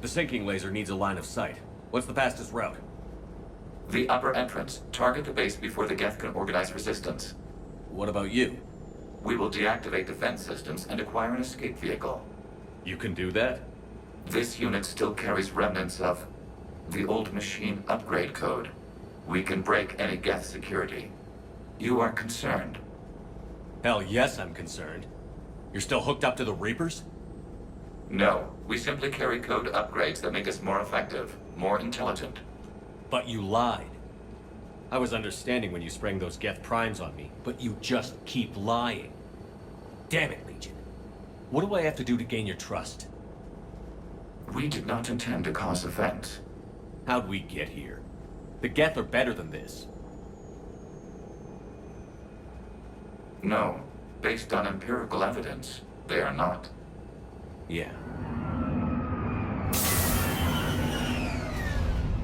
The sinking laser needs a line of sight. What's the fastest route? The upper entrance. Target the base before the Geth can organize resistance. What about you? We will deactivate defense systems and acquire an escape vehicle. You can do that? This unit still carries remnants of the old machine upgrade code. We can break any Geth security. You are concerned? Hell yes, I'm concerned. You're still hooked up to the Reapers? No, we simply carry code upgrades that make us more effective, more intelligent. But you lied. I was understanding when you sprang those Geth primes on me, but you just keep lying. Damn it, Legion. What do I have to do to gain your trust? We did not intend to cause offense. How'd we get here? The Geth are better than this. No, based on empirical evidence, they are not. Yeah.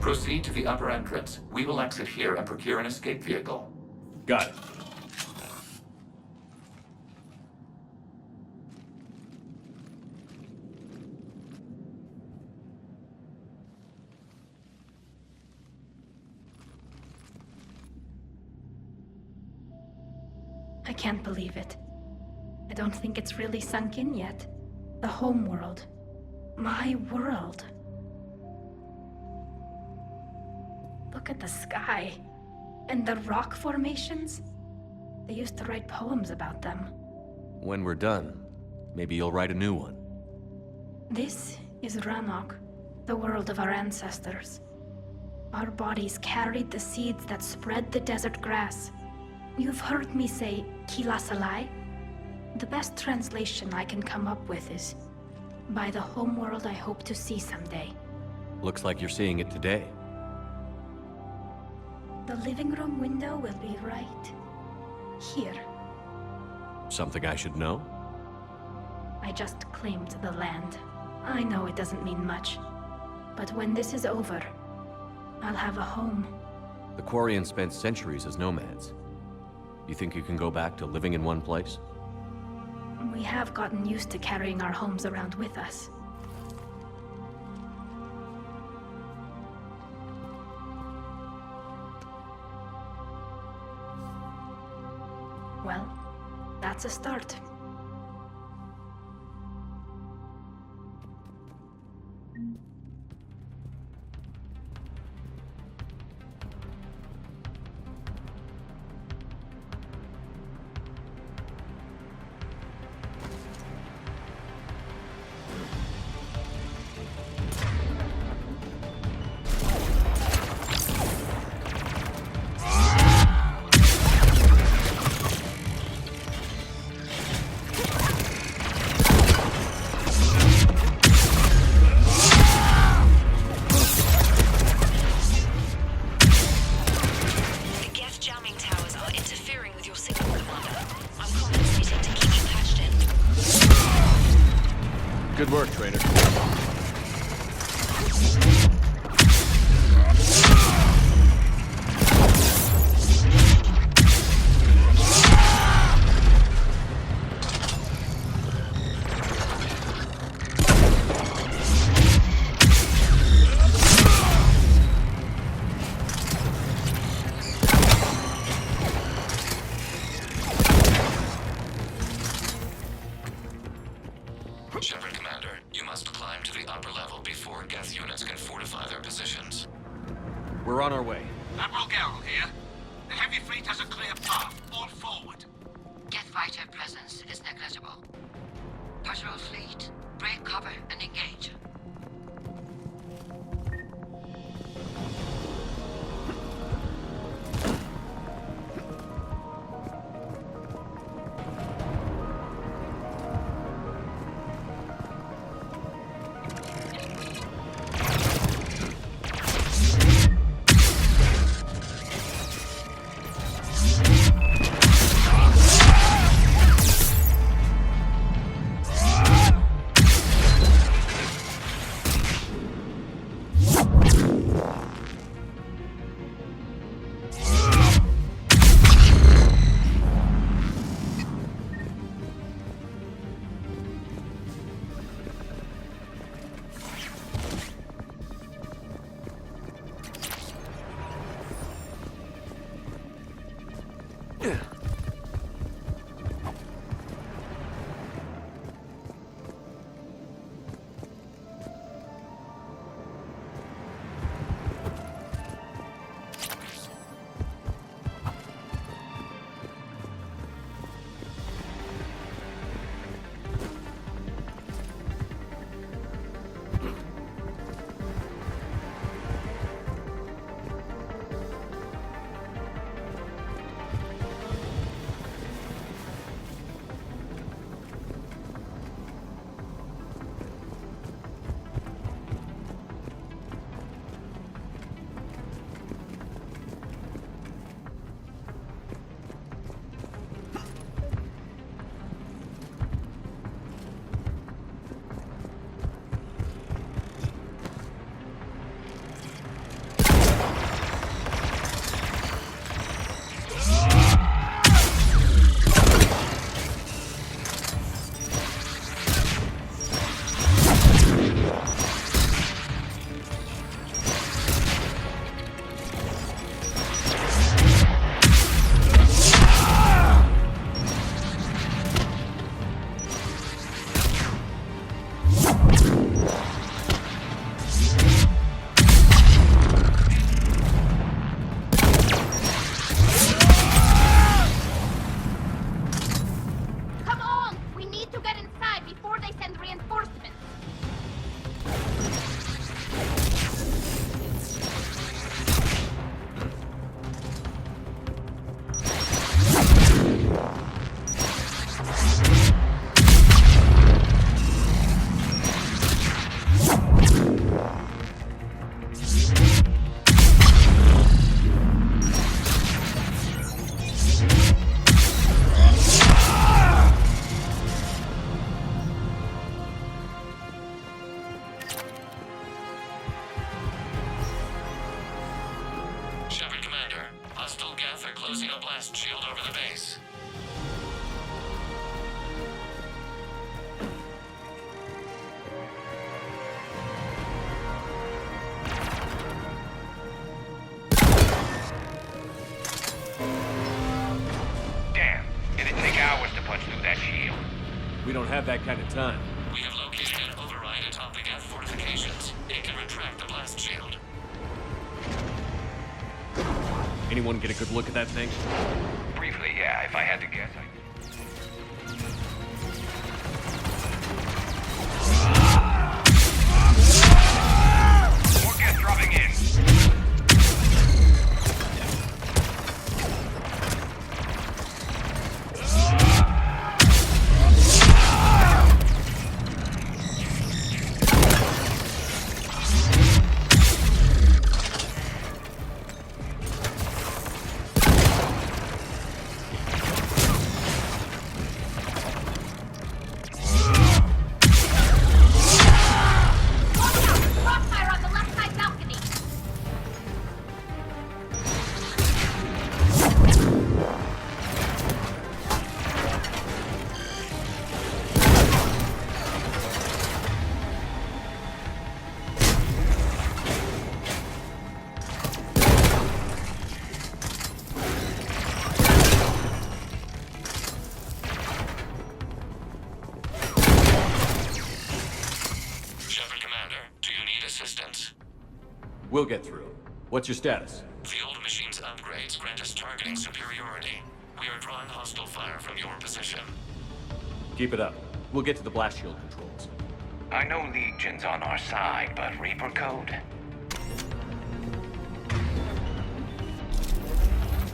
Proceed to the upper entrance. We will exit here and procure an escape vehicle. Got it. I can't believe it. I don't think it's really sunk in yet. The home world. My world. Look at the sky. And the rock formations. They used to write poems about them. When we're done, maybe you'll write a new one. This is Ranok, the world of our ancestors. Our bodies carried the seeds that spread the desert grass. You've heard me say Kilasalai? The best translation I can come up with is, by the homeworld I hope to see someday. Looks like you're seeing it today. The living room window will be right here. Something I should know? I just claimed the land. I know it doesn't mean much, but when this is over, I'll have a home. The Quarians spent centuries as nomads. You think you can go back to living in one place? We have gotten used to carrying our homes around with us. Well, that's a start. Good work, Trader. Shepard Commander, you must climb to the upper level before Geth units can fortify their positions. We're on our way. Admiral Garrel here. The heavy fleet has a clear path. All forward. Geth fighter presence is negligible. Patrol fleet, break cover and engage. blast shield over the base. Damn, it'd take hours to punch through that shield. We don't have that kind of time. We have located an override atop the geth fortifications. It can retract the blast shield. Anyone get a good look at that thing? Briefly, yeah, if I had to guess, More gas dropping in. Crossfire on the left side balcony! Shepard Commander, do you need assistance? We'll get through. What's your status? The old machine's upgrades grant us targeting superiority. We are drawing hostile fire from your position. Keep it up. We'll get to the blast shield controls. I know Legion's on our side, but Reaper Code?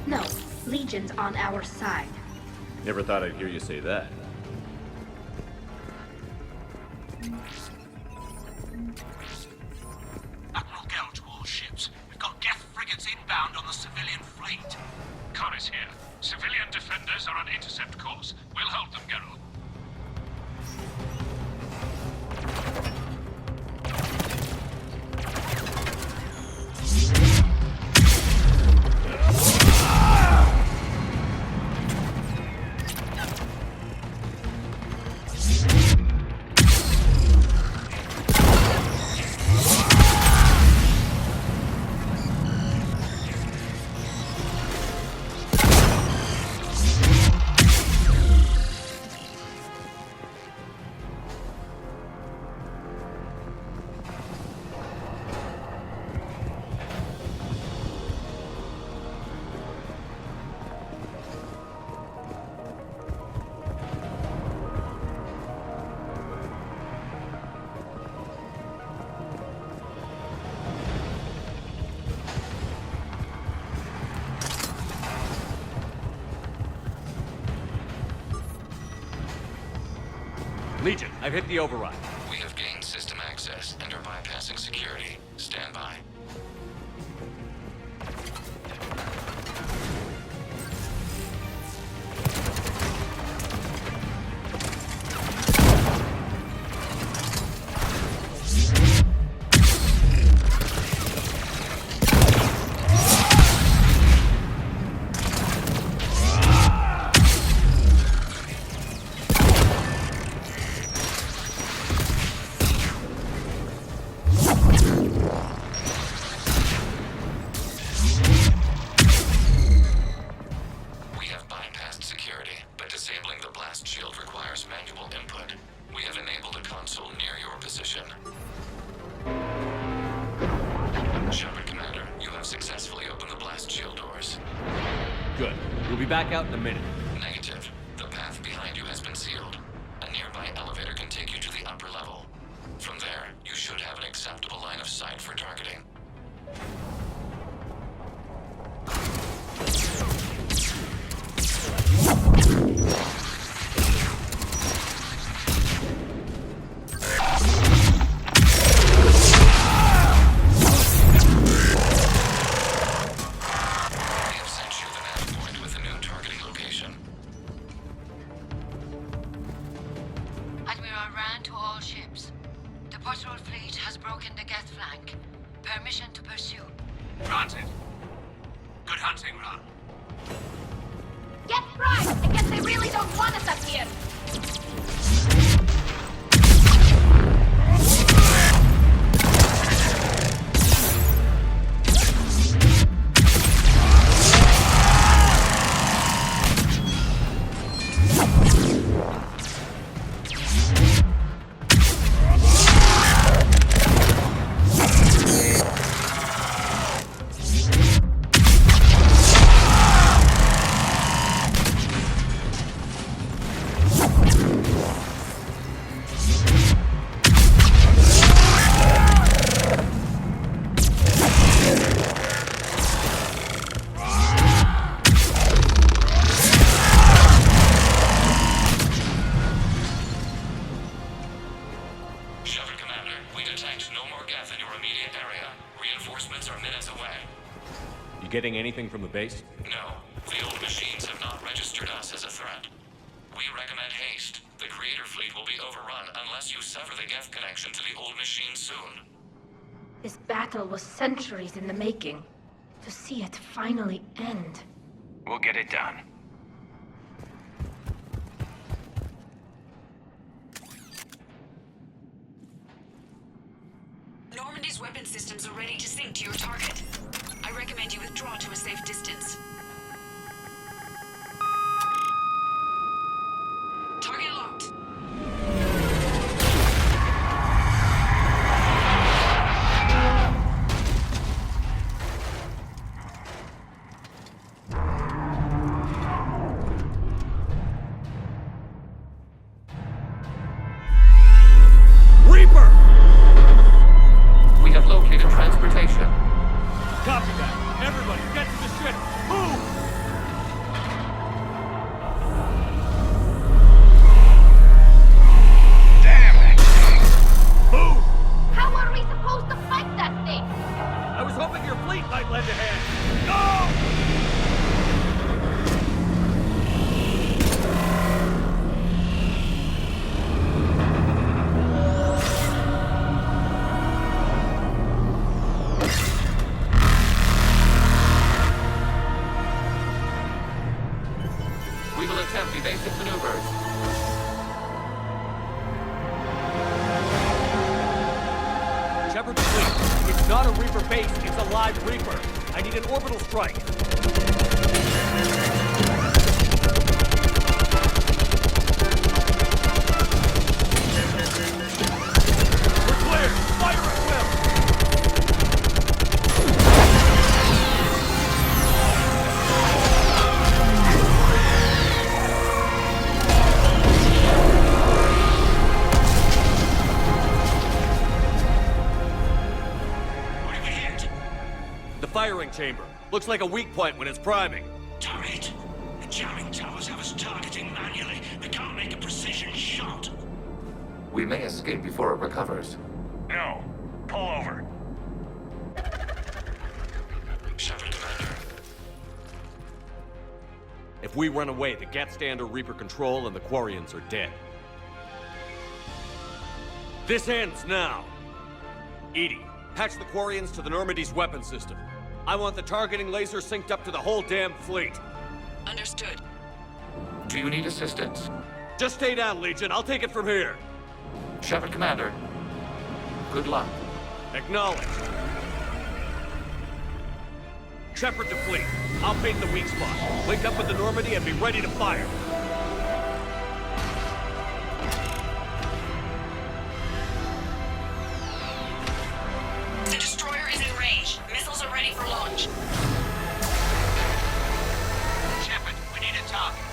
No, Legion's on our side. Never thought I'd hear you say that. Admiral Gell to all ships. We've got Geth frigates inbound on the civilian fleet. Connor's here. Civilian defenders are on intercept course. We'll hold them, Geralt. Legion, I've hit the override. We have gained system access and are bypassing security. Stand by. We have bypassed security, but disabling the blast shield requires manual input. We have enabled a console near your position. Shepard Commander, you have successfully opened the blast shield doors. Good. We'll be back out in a minute. Negative. The path behind you has been sealed. A nearby elevator can take you to the upper level. From there, you should have an acceptable line of sight for targeting. We have sent you the nav point with a new targeting location. Admiral Rand to all ships. The patrol fleet has broken the Geth flank. Permission to pursue. Granted. Good hunting, Ron. Get primed! I guess they really don't want us up here! You getting anything from the base? No. The old machines have not registered us as a threat. We recommend haste. The Creator Fleet will be overrun unless you sever the Geth connection to the old machine soon. This battle was centuries in the making. To see it finally end. We'll get it done. Normandy's weapon systems are ready to sync to your target. I recommend you withdraw to a safe distance. Target locked. Reaper! We have located transportation. Copy that. Everybody, get to the ship. Move! Damn it! Move! How are we supposed to fight that thing? I was hoping your fleet might lend a hand. Go! We will attempt evasive maneuvers. Shepard fleet. It's not a Reaper base, it's a live Reaper. I need an orbital strike. We're clear! Fire at will! What did we hit? The firing chamber. Looks like a weak point when it's priming. Damn it! The jamming towers have us targeting manually. We can't make a precision shot. We may escape before it recovers. No. Pull over. Shepard, Commander. If we run away, the Geth stand under Reaper control and the Quarians are dead. This ends now. Edie, patch the Quarians to the Normandy's weapon system. I want the targeting laser synced up to the whole damn fleet. Understood. Do you need assistance? Just stay down, Legion. I'll take it from here. Shepard, Commander. Good luck. Acknowledged. Shepard to fleet. I'll paint the weak spot. Link up with the Normandy and be ready to fire. The destroyer is in range. Missiles are ready for launch. Shepard, we need a target.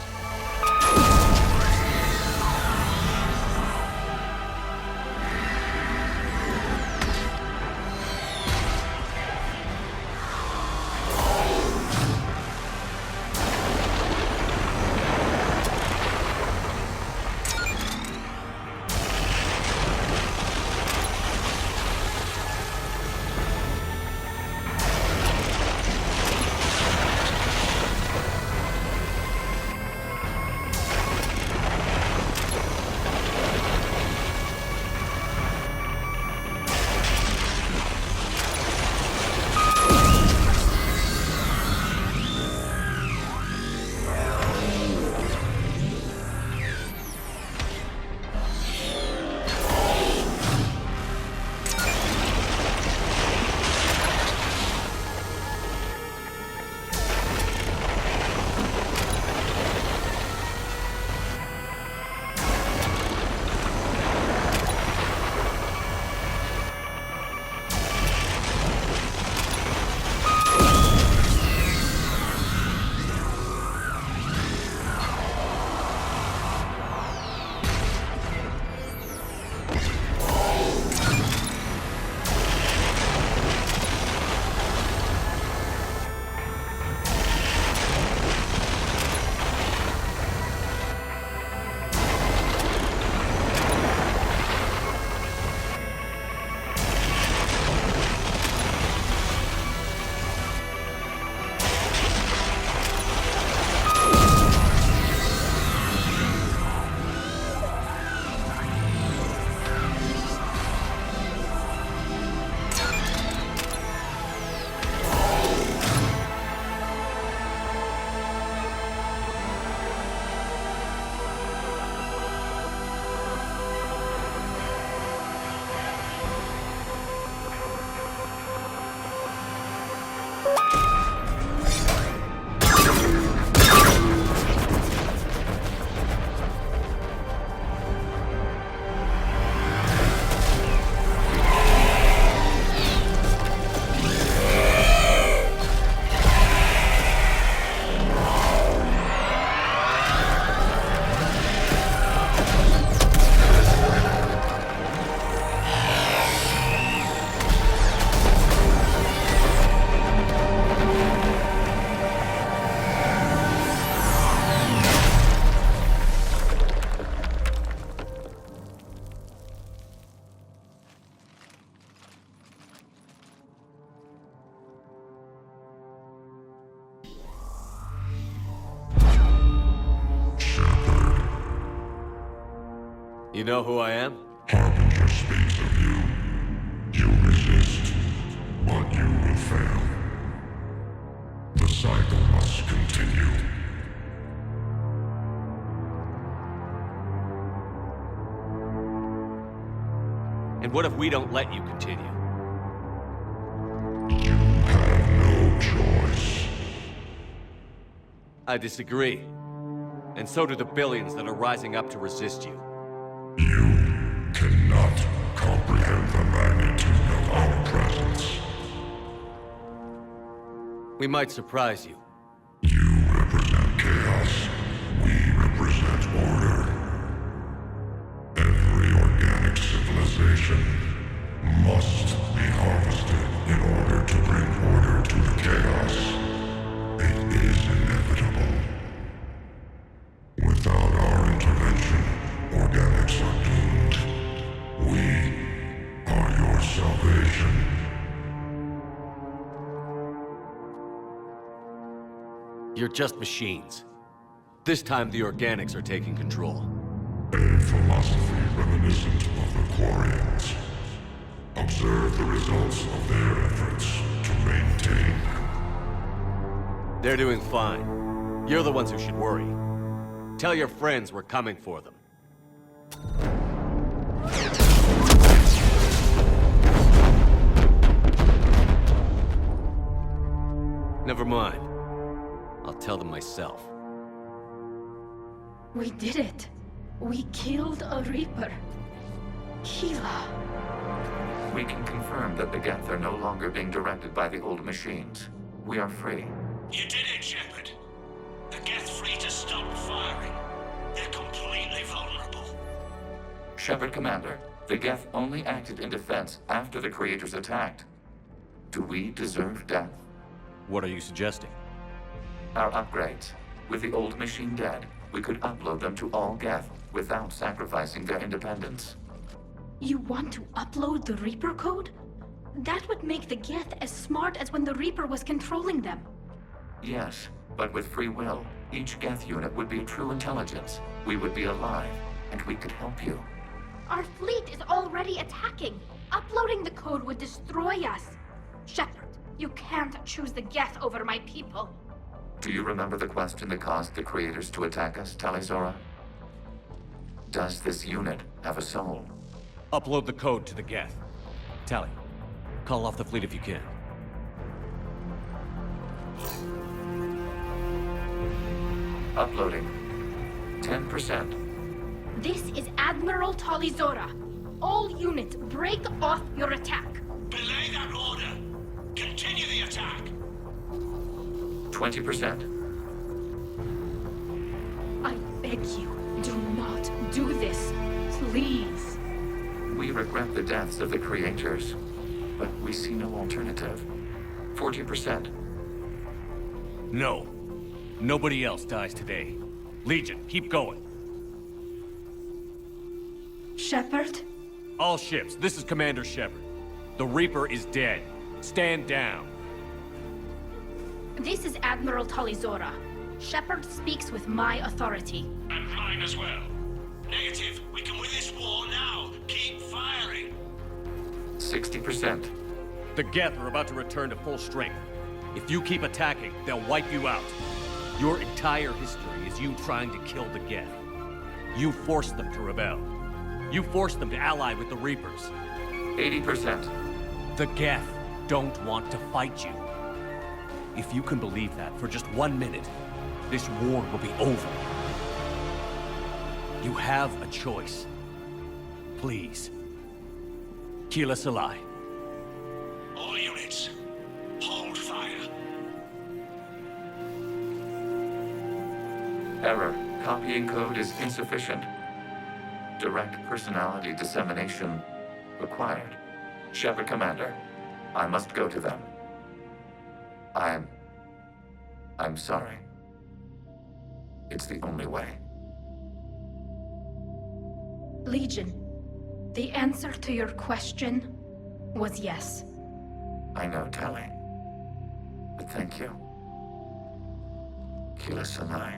You know who I am? Harbinger speaks of you. You resist, but you will fail. The cycle must continue. And what if we don't let you continue? You have no choice. I disagree. And so do the billions that are rising up to resist you. You cannot comprehend the magnitude of our presence. We might surprise you. You represent chaos. We represent order. Every organic civilization must be harvested in order to bring order to the chaos. It is inevitable. Without our intervention, organics are doomed. We are your salvation. You're just machines. This time the organics are taking control. A philosophy reminiscent of the Quarians. Observe the results of their efforts to maintain. They're doing fine. You're the ones who should worry. Tell your friends we're coming for them. Never mind. I'll tell them myself. We did it. We killed a Reaper. Keela. We can confirm that the Geth are no longer being directed by the old machines. We are free. You did it, Shepard. The Geth free to stop firing. They're completely vulnerable. Shepard Commander, the Geth only acted in defense after the creators attacked. Do we deserve death? What are you suggesting? Our upgrades. With the old machine dead, we could upload them to all Geth without sacrificing their independence. You want to upload the Reaper code? That would make the Geth as smart as when the Reaper was controlling them. Yes, but with free will, each Geth unit would be true intelligence. We would be alive, and we could help you. Our fleet is already attacking. Uploading the code would destroy us. Shepard, you can't choose the Geth over my people. Do you remember the question that caused the creators to attack us, Talizora? Does this unit have a soul? Upload the code to the Geth. Tally, call off the fleet if you can. Uploading. 10%. This is Admiral Talizora. All units, break off your attack. Belay that order. Continue the attack. 20%. I beg you, do not do this. Please. We regret the deaths of the creators, but we see no alternative. 40%. No. Nobody else dies today. Legion, keep going. Shepard? All ships, this is Commander Shepard. The Reaper is dead. Stand down. This is Admiral Talizora. Shepard speaks with my authority. And mine as well. Negative. We can win this war now. Keep firing. 60%. The Geth are about to return to full strength. If you keep attacking, they'll wipe you out. Your entire history is you trying to kill the Geth. You forced them to rebel. You forced them to ally with the Reapers. 80%. The Geth don't want to fight you. If you can believe that for just 1 minute, this war will be over. You have a choice. Please. Keela Salai. All units, hold fire. Error. Copying code is insufficient. Direct personality dissemination required. Shepard Commander, I must go to them. I'm sorry. It's the only way. Legion, the answer to your question was yes. I know, Tally. But thank you. Keela Salai.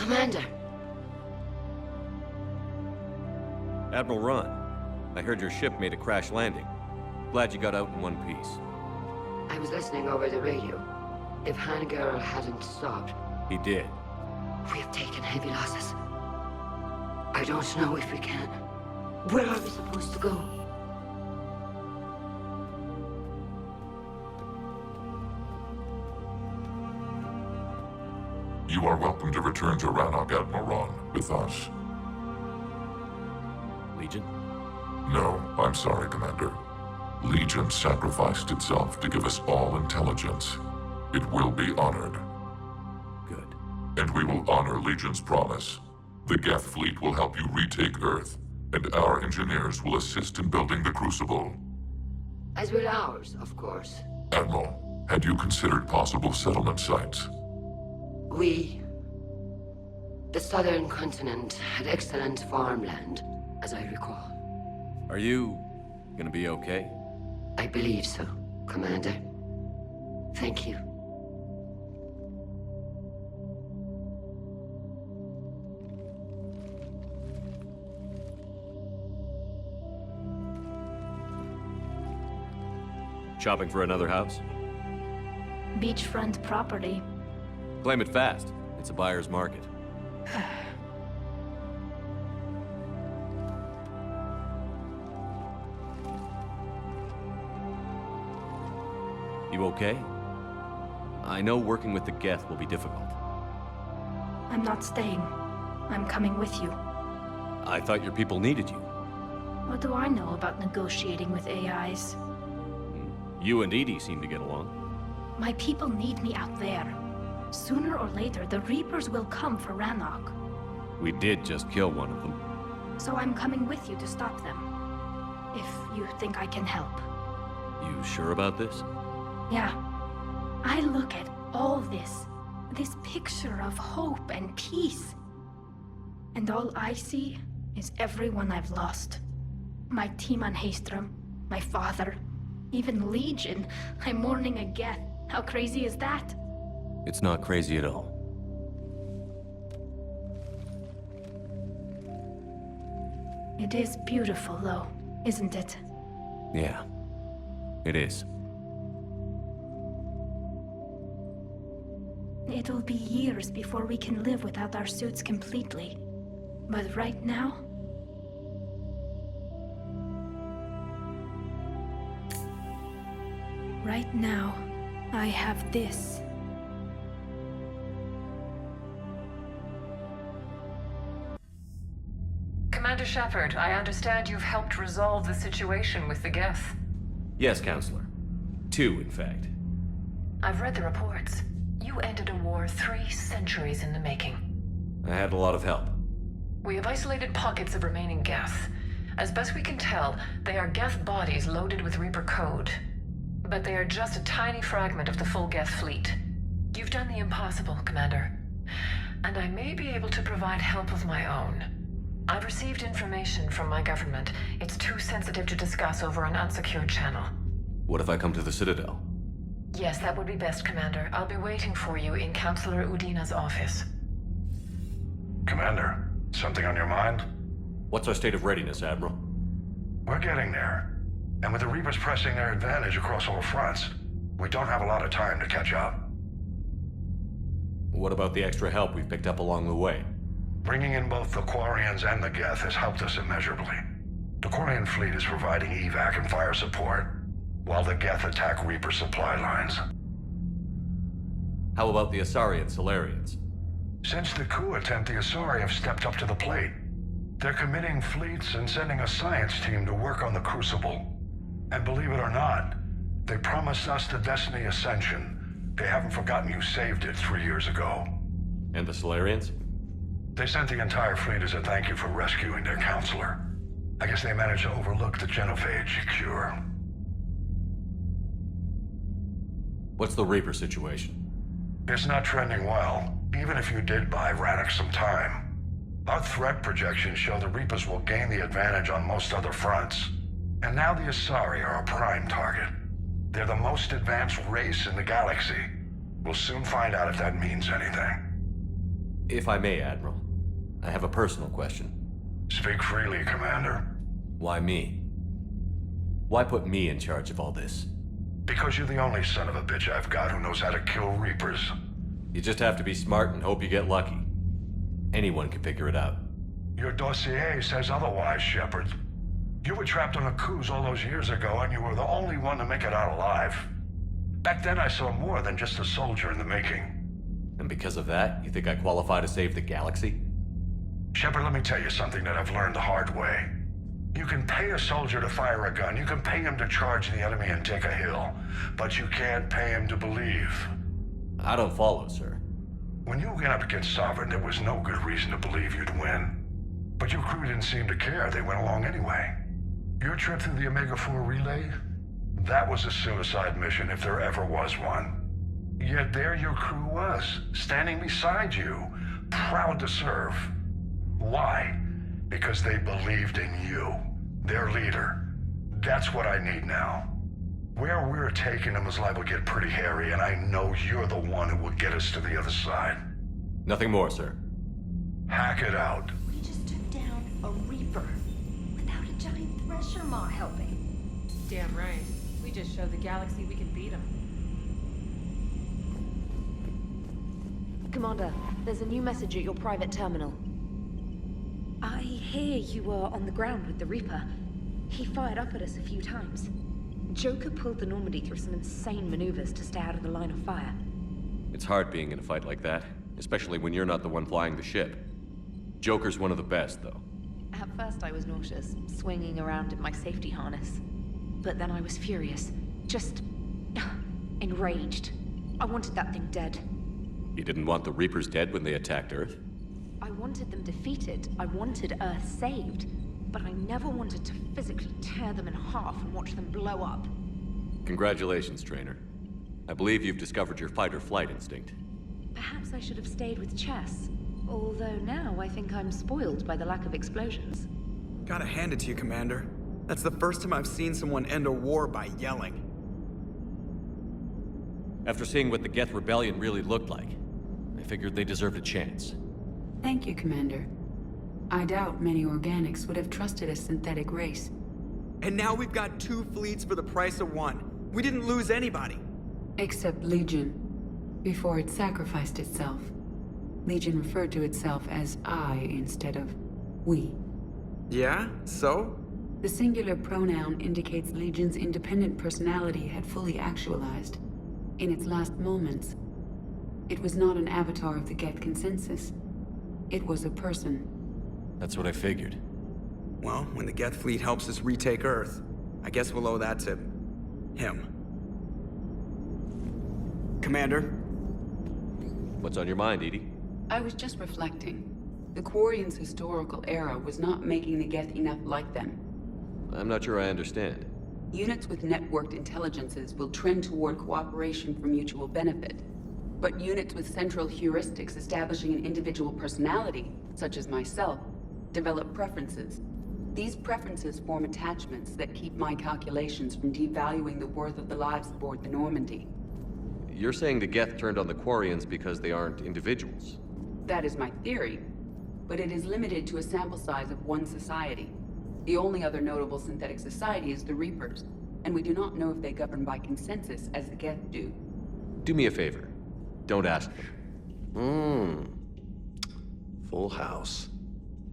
Commander, Admiral Ron, I heard your ship made a crash landing. Glad you got out in one piece. I was listening over the radio. If Hangirl hadn't stopped, He did. we have taken heavy losses. I don't know if we can. Where are we supposed to go? You are welcome to return to Rannoch, Admiral Ron, with us. Legion? No, I'm sorry, Commander. Legion sacrificed itself to give us all intelligence. It will be honored. Good. And we will honor Legion's promise. The Geth fleet will help you retake Earth, and our engineers will assist in building the Crucible. As will ours, of course. Admiral, had you considered possible settlement sites? The southern continent had excellent farmland, as I recall. Are you gonna be okay? I believe so, Commander. Thank you. Shopping for another house? Beachfront property. Claim it fast. It's a buyer's market. You okay? I know working with the Geth will be difficult. I'm not staying. I'm coming with you. I thought your people needed you. What do I know about negotiating with AIs? You and Edie seem to get along. My people need me out there. Sooner or later, the Reapers will come for Rannoch. We did just kill one of them. So I'm coming with you to stop them. If you think I can help. You sure about this? Yeah. I look at all this picture of hope and peace. And all I see is everyone I've lost. My team on Haestrom, my father, even Legion. I'm mourning a Geth. How crazy is that? It's not crazy at all. It is beautiful, though, isn't it? Yeah, it is. It'll be years before we can live without our suits completely. But right now... Right now, I have this. Commander Shepard, I understand you've helped resolve the situation with the Geth. Yes, Counselor. 2, in fact. I've read the reports. You ended a war 3 centuries in the making. I had a lot of help. We have isolated pockets of remaining Geth. As best we can tell, they are Geth bodies loaded with Reaper code. But they are just a tiny fragment of the full Geth fleet. You've done the impossible, Commander. And I may be able to provide help of my own. I've received information from my government. It's too sensitive to discuss over an unsecured channel. What if I come to the Citadel? Yes, that would be best, Commander. I'll be waiting for you in Counselor Udina's office. Commander, something on your mind? What's our state of readiness, Admiral? We're getting there. And with the Reapers pressing their advantage across all fronts, we don't have a lot of time to catch up. What about the extra help we've picked up along the way? Bringing in both the Quarians and the Geth has helped us immeasurably. The Quarian fleet is providing evac and fire support, while the Geth attack Reaper supply lines. How about the Asari and Solarians? Since the coup attempt, the Asari have stepped up to the plate. They're committing fleets and sending a science team to work on the Crucible. And believe it or not, they promised us the Destiny Ascension. They haven't forgotten you saved it 3 years ago. And the Solarians? They sent the entire fleet as a thank you for rescuing their counselor. I guess they managed to overlook the genophage cure. What's the Reaper situation? It's not trending well, even if you did buy Rannoch some time. Our threat projections show the Reapers will gain the advantage on most other fronts. And now the Asari are a prime target. They're the most advanced race in the galaxy. We'll soon find out if that means anything. If I may, Admiral, I have a personal question. Speak freely, Commander. Why me? Why put me in charge of all this? Because you're the only son of a bitch I've got who knows how to kill Reapers. You just have to be smart and hope you get lucky. Anyone can figure it out. Your dossier says otherwise, Shepard. You were trapped on a cruise all those years ago, and you were the only one to make it out alive. Back then, I saw more than just a soldier in the making. And because of that, you think I qualify to save the galaxy? Shepard, let me tell you something that I've learned the hard way. You can pay a soldier to fire a gun, you can pay him to charge the enemy and take a hill, but you can't pay him to believe. I don't follow, sir. When you went up against Sovereign, there was no good reason to believe you'd win. But your crew didn't seem to care, they went along anyway. Your trip through the Omega-4 relay? That was a suicide mission if there ever was one. Yet there your crew was, standing beside you, proud to serve. Why? Because they believed in you, their leader. That's what I need now. Where we're taking them is liable to get pretty hairy, and I know you're the one who will get us to the other side. Nothing more, sir. Hack it out. We just took down a Reaper without a giant thresher maw helping. Damn right. We just showed the galaxy we can beat them. Commander, there's a new message at your private terminal. I hear you were on the ground with the Reaper. He fired up at us a few times. Joker pulled the Normandy through some insane maneuvers to stay out of the line of fire. It's hard being in a fight like that, especially when you're not the one flying the ship. Joker's one of the best, though. At first I was nauseous, swinging around in my safety harness. But then I was furious. Just... enraged. I wanted that thing dead. You didn't want the Reapers dead when they attacked Earth? I wanted them defeated. I wanted Earth saved. But I never wanted to physically tear them in half and watch them blow up. Congratulations, Trainer. I believe you've discovered your fight-or-flight instinct. Perhaps I should have stayed with chess. Although now I think I'm spoiled by the lack of explosions. Gotta hand it to you, Commander. That's the first time I've seen someone end a war by yelling. After seeing what the Geth Rebellion really looked like, I figured they deserved a chance. Thank you, Commander. I doubt many organics would have trusted a synthetic race. And now we've got 2 fleets for the price of 1. We didn't lose anybody. Except Legion. Before it sacrificed itself, Legion referred to itself as I instead of we. Yeah? So? The singular pronoun indicates Legion's independent personality had fully actualized. In its last moments, it was not an avatar of the Geth consensus. It was a person. That's what I figured. Well, when the Geth fleet helps us retake Earth, I guess we'll owe that to... him. Commander? What's on your mind, Edie? I was just reflecting. The Quarians' historical era was not making the Geth enough like them. I'm not sure I understand. Units with networked intelligences will trend toward cooperation for mutual benefit. But units with central heuristics establishing an individual personality, such as myself, develop preferences. These preferences form attachments that keep my calculations from devaluing the worth of the lives aboard the Normandy. You're saying the Geth turned on the Quarians because they aren't individuals? That is my theory, but it is limited to a sample size of one society. The only other notable synthetic society is the Reapers, and we do not know if they govern by consensus as the Geth do. Do me a favor. Don't ask them. Full house.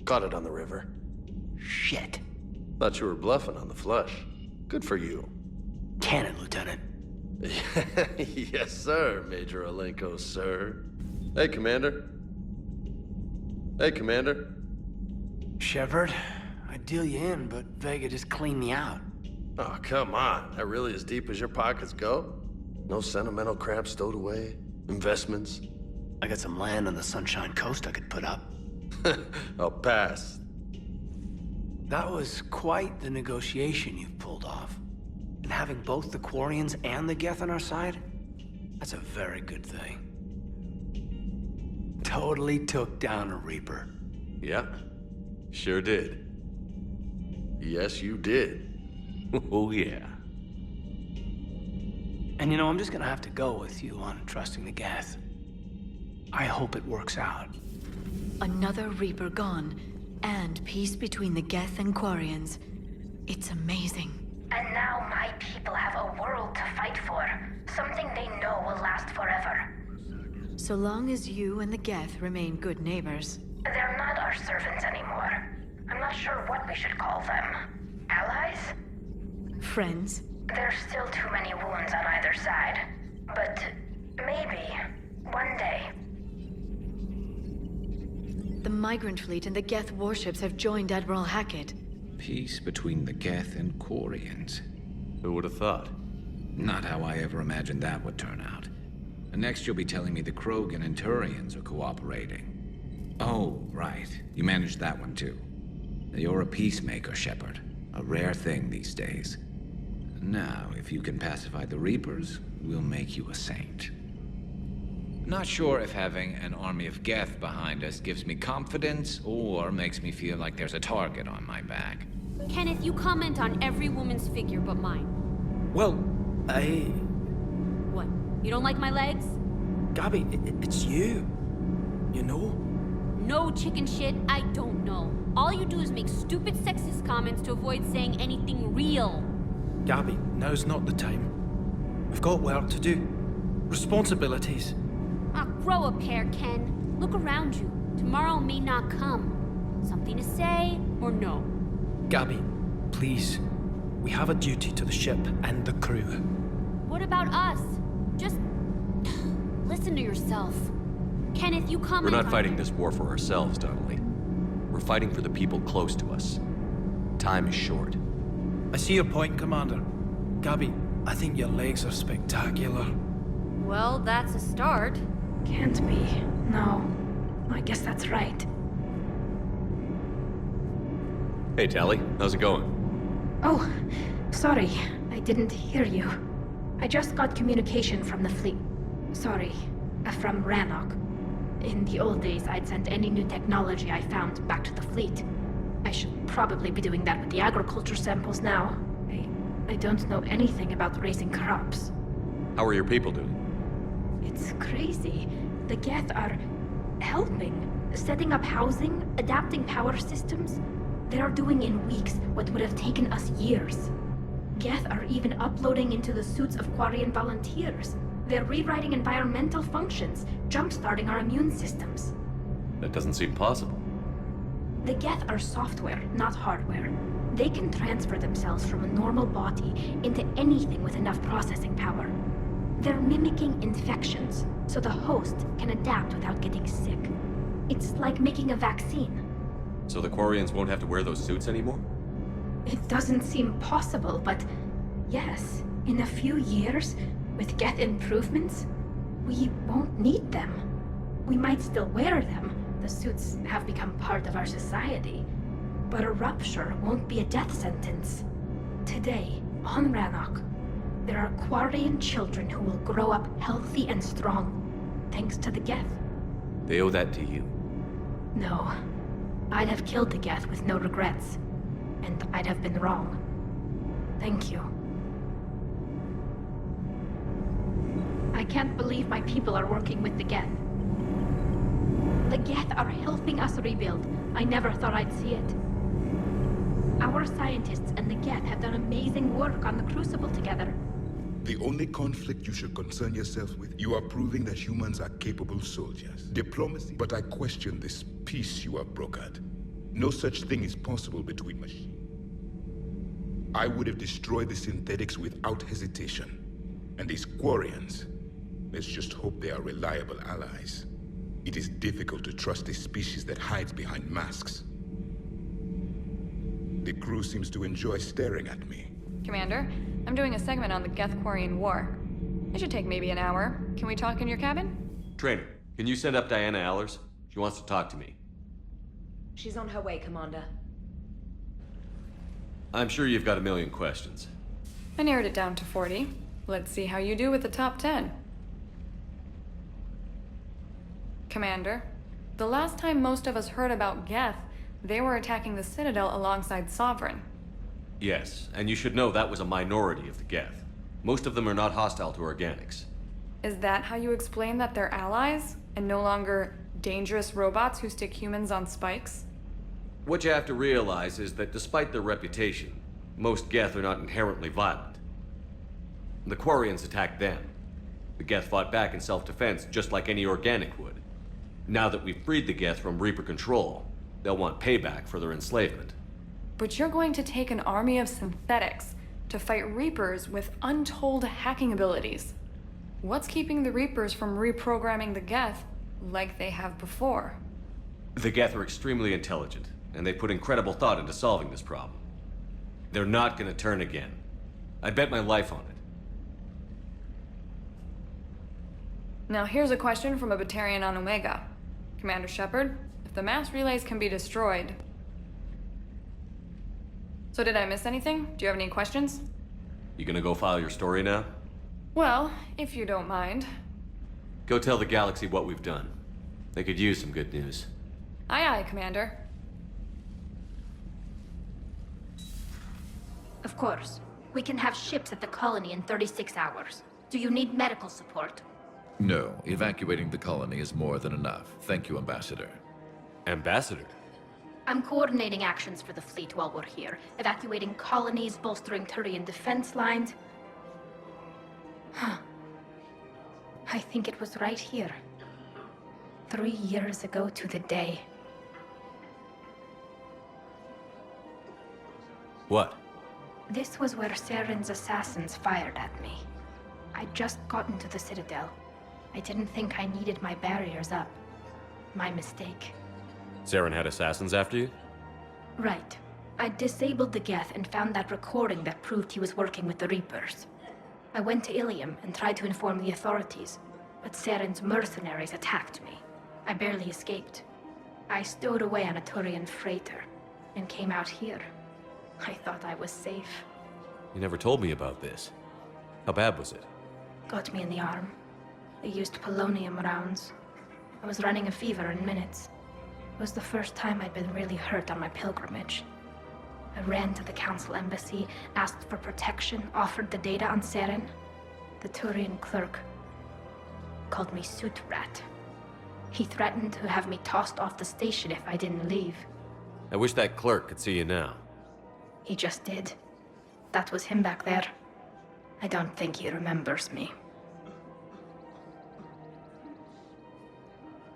Got it on the river. Shit. Thought you were bluffing on the flush. Good for you. Cannon, Lieutenant. Yes, sir, Major Alenko, sir. Hey, Commander. Hey, Commander. Shepard, I'd deal you in, but Vega just cleaned me out. Oh, come on. That really as deep as your pockets go? No sentimental crap stowed away? Investments? I got some land on the Sunshine Coast I could put up. I'll pass. That was quite the negotiation you've pulled off. And having both the Quarians and the Geth on our side, that's a very good thing. Totally took down a Reaper. Yeah, sure did. Yes, you did. Oh, yeah. And you know, I'm just gonna have to go with you on trusting the Geth. I hope it works out. Another Reaper gone, and peace between the Geth and Quarians. It's amazing. And now my people have a world to fight for. Something they know will last forever. So long as you and the Geth remain good neighbors. They're not our servants anymore. I'm not sure what we should call them. Allies? Friends? There's still too many wounds on either side. But maybe, one day. The Migrant Fleet and the Geth warships have joined Admiral Hackett. Peace between the Geth and Quarians. Who would have thought? Not how I ever imagined that would turn out. And next you'll be telling me the Krogan and Turians are cooperating. Oh, right. You managed that one too. You're a peacemaker, Shepard. A rare thing these days. Now, if you can pacify the Reapers, we'll make you a saint. Not sure if having an army of Geth behind us gives me confidence or makes me feel like there's a target on my back. Kenneth, you comment on every woman's figure but mine. Well, What? You don't like my legs? Gabby, it's you. You know? No chicken shit, I don't know. All you do is make stupid sexist comments to avoid saying anything real. Gabby, now's not the time. We've got work to do. Responsibilities. Ah, grow a pair, Ken. Look around you. Tomorrow may not come. Something to say or no? Gabby, please. We have a duty to the ship and the crew. What about us? Just listen to yourself. Kenneth, you comment We're not on fighting this war for ourselves, Donnelly. We're fighting for the people close to us. Time is short. I see your point, Commander. Gabby, I think your legs are spectacular. Well, that's a start. Can't be. No. I guess that's right. Hey, Tally. How's it going? Oh, sorry. I didn't hear you. I just got communication from the fleet. Sorry. From Rannoch. In the old days, I'd sent any new technology I found back to the fleet. I should probably be doing that with the agriculture samples now. I don't know anything about raising crops. How are your people doing? It's crazy. The Geth are helping. Setting up housing, adapting power systems. They are doing in weeks what would have taken us years. Geth are even uploading into the suits of Quarian volunteers. They're rewriting environmental functions, jump-starting our immune systems. That doesn't seem possible. The Geth are software, not hardware. They can transfer themselves from a normal body into anything with enough processing power. They're mimicking infections, so the host can adapt without getting sick. It's like making a vaccine. So the Quarians won't have to wear those suits anymore? It doesn't seem possible, but yes, in a few years, with Geth improvements, we won't need them. We might still wear them. The suits have become part of our society. But a rupture won't be a death sentence. Today, on Rannoch, there are Quarian children who will grow up healthy and strong, thanks to the Geth. They owe that to you. No. I'd have killed the Geth with no regrets. And I'd have been wrong. Thank you. I can't believe my people are working with the Geth. The Geth are helping us rebuild. I never thought I'd see it. Our scientists and the Geth have done amazing work on the Crucible together. The only conflict you should concern yourself with, you are proving that humans are capable soldiers. Diplomacy, but I question this peace you have brokered. No such thing is possible between machines. I would have destroyed the synthetics without hesitation. And these Quarians, let's just hope they are reliable allies. It is difficult to trust a species that hides behind masks. The crew seems to enjoy staring at me. Commander, I'm doing a segment on the Geth-Quarian War. It should take maybe an hour. Can we talk in your cabin? Trainer, can you send up Diana Allers? She wants to talk to me. She's on her way, Commander. I'm sure you've got a million questions. I narrowed it down to 40. Let's see how you do with the top 10. Commander, the last time most of us heard about Geth, they were attacking the Citadel alongside Sovereign. Yes, and you should know that was a minority of the Geth. Most of them are not hostile to organics. Is that how you explain that they're allies, and no longer dangerous robots who stick humans on spikes? What you have to realize is that despite their reputation, most Geth are not inherently violent. The Quarians attacked them. The Geth fought back in self-defense just like any organic would. Now that we've freed the Geth from Reaper control, they'll want payback for their enslavement. But you're going to take an army of synthetics to fight Reapers with untold hacking abilities. What's keeping the Reapers from reprogramming the Geth like they have before? The Geth are extremely intelligent, and they put incredible thought into solving this problem. They're not gonna turn again. I bet my life on it. Now here's a question from a Batarian on Omega. Commander Shepard, if the mass relays can be destroyed... So did I miss anything? Do you have any questions? You gonna go file your story now? Well, if you don't mind. Go tell the galaxy what we've done. They could use some good news. Aye aye, Commander. Of course. We can have ships at the colony in 36 hours. Do you need medical support? No, evacuating the colony is more than enough. Thank you, Ambassador. Ambassador? I'm coordinating actions for the fleet while we're here. Evacuating colonies, bolstering Turian defense lines. I think it was right here. 3 years ago to the day. What? This was where Saren's assassins fired at me. I'd just gotten to the Citadel. I didn't think I needed my barriers up. My mistake. Saren had assassins after you? Right. I disabled the Geth and found that recording that proved he was working with the Reapers. I went to Ilium and tried to inform the authorities, but Saren's mercenaries attacked me. I barely escaped. I stowed away on a Turian freighter and came out here. I thought I was safe. You never told me about this. How bad was it? Got me in the arm. They used polonium rounds. I was running a fever in minutes. It was the first time I'd been really hurt on my pilgrimage. I ran to the Council embassy, asked for protection, offered the data on Saren. The Turian clerk called me Soot Rat. He threatened to have me tossed off the station if I didn't leave. I wish that clerk could see you now. He just did. That was him back there. I don't think he remembers me.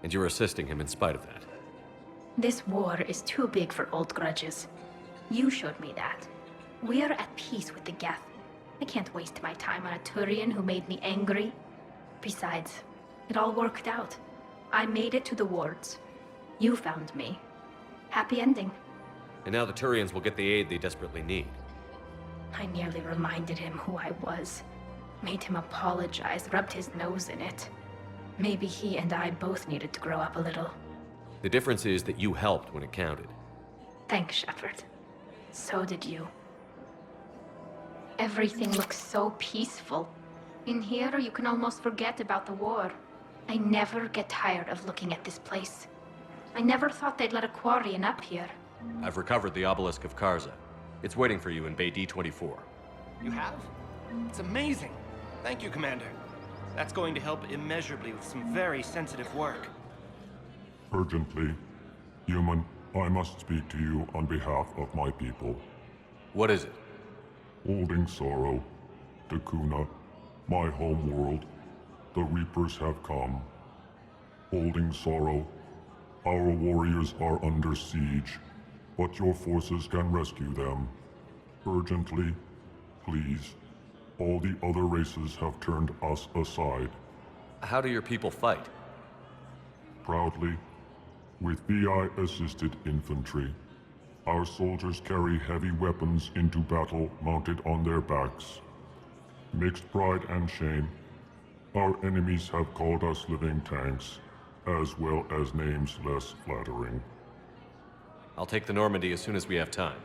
And you're assisting him in spite of that. This war is too big for old grudges. You showed me that. We're at peace with the Geth. I can't waste my time on a Turian who made me angry. Besides, it all worked out. I made it to the wards. You found me. Happy ending. And now the Turians will get the aid they desperately need. I nearly reminded him who I was. Made him apologize, rubbed his nose in it. Maybe he and I both needed to grow up a little. The difference is that you helped when it counted. Thanks, Shepard. So did you. Everything looks so peaceful. In here, you can almost forget about the war. I never get tired of looking at this place. I never thought they'd let a Quarian up here. I've recovered the obelisk of Karza. It's waiting for you in Bay D24. You have? It's amazing. Thank you, Commander. That's going to help immeasurably with some very sensitive work. Urgently, human, I must speak to you on behalf of my people. What is it? Holding sorrow, Dakuna, my home world, the Reapers have come. Holding sorrow, our warriors are under siege, but your forces can rescue them. Urgently, please. All the other races have turned us aside. How do your people fight? Proudly, with VI-assisted infantry. Our soldiers carry heavy weapons into battle mounted on their backs. Mixed pride and shame, our enemies have called us living tanks, as well as names less flattering. I'll take the Normandy as soon as we have time.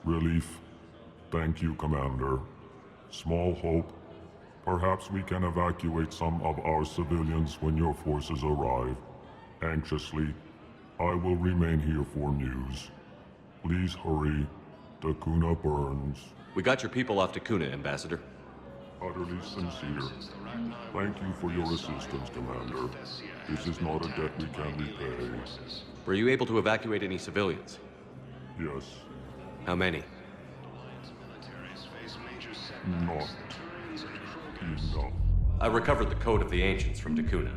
Relief. Thank you, Commander. Small hope. Perhaps we can evacuate some of our civilians when your forces arrive. Anxiously, I will remain here for news. Please hurry. Dakuna burns. We got your people off Dakuna, Ambassador. Utterly sincere. Thank you for your assistance, Commander. This is not a debt we can repay. Were you able to evacuate any civilians? Yes. How many? Not enough. I recovered the Code of the Ancients from Dakuna.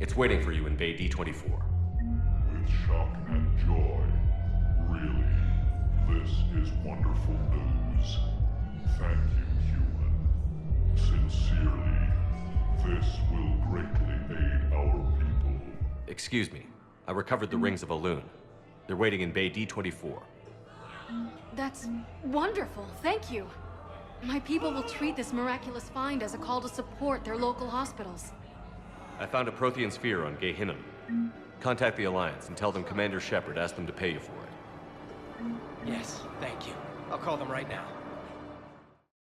It's waiting for you in Bay D-24. With shock and joy. Really, this is wonderful news. Thank you, human. Sincerely, this will greatly aid our people. Excuse me. I recovered the rings of Elune. They're waiting in Bay D-24. That's wonderful. Thank you. My people will treat this miraculous find as a call to support their local hospitals. I found a Prothean sphere on Gehinnom. Contact the Alliance and tell them Commander Shepard asked them to pay you for it. Yes, thank you. I'll call them right now.